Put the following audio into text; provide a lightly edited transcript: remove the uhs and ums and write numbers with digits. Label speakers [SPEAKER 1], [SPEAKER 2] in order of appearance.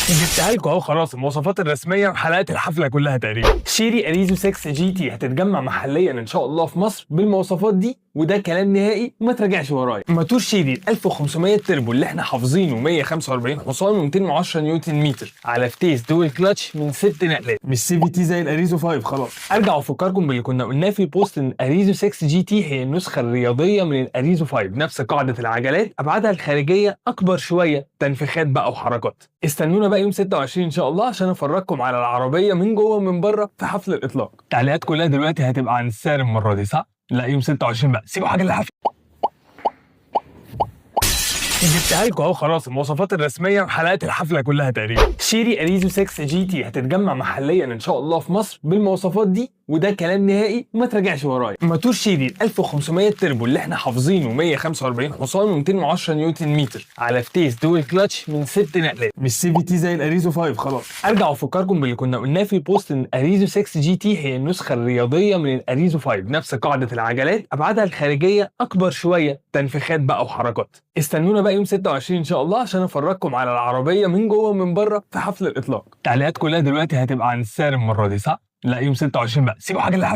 [SPEAKER 1] جبتها لكم اهو خلاص المواصفات الرسميه وحلقات الحفله كلها تقريبا. شيري اريزو 6 جي تي هتتجمع محليا ان شاء الله في مصر بالمواصفات دي، وده كلام نهائي وما تراجعش ورايا. موتور شيري 1500 تربو اللي احنا حافظينه 145 حصان و210 نيوتن متر على فتيس دول كلاتش من 6 نقلات، مش سي في تي زي الاريزو 5 خلاص. ارجع افكركم باللي كنا قلناه في البوست ان اريزو 6 جي تي هي النسخه الرياضيه من الاريزو 5، نفس قاعده العجلات، ابعادها الخارجيه اكبر شويه، تنفيخات بقى وحركات. استنونا بقى يوم 26 ان شاء الله عشان افرجكم على العربيه من جوه ومن بره في حفل الاطلاق. التعليقات كلها دلوقتي هتبقى عن السعر المره دي، صح؟ لا يوم 26 بقى، سيبوا حاجه للحفله. جبتها لكم اهو خلاص المواصفات الرسميه وحلقات الحفله كلها تقريبا. شيري اريزو 6 جي تي هتتجمع محليا ان شاء الله في مصر بالمواصفات دي، وده كلام نهائي وما تراجعش ورايا. موتور شيري 1500 تربو اللي احنا حافظينه 145 حصان و210 نيوتن متر على فتيس دول كلاتش من 6 نقلات، مش سي في تي زي الاريزو 5 خلاص. ارجع افكركم باللي كنا قلناه في البوست ان اريزو 6 جي تي هي النسخه الرياضيه من الاريزو 5، نفس قاعده العجلات، ابعادها الخارجيه اكبر شويه، تنفيخات بقى وحركات. استنونا بقى يوم 26 ان شاء الله عشان افرجكم على العربيه من جوه ومن بره في حفل الاطلاق. التعليقات كلها دلوقتي هتبقى عن السعر المره دي، صح؟ لا يوم 26 بقى، سيبوا حاجه للحفله.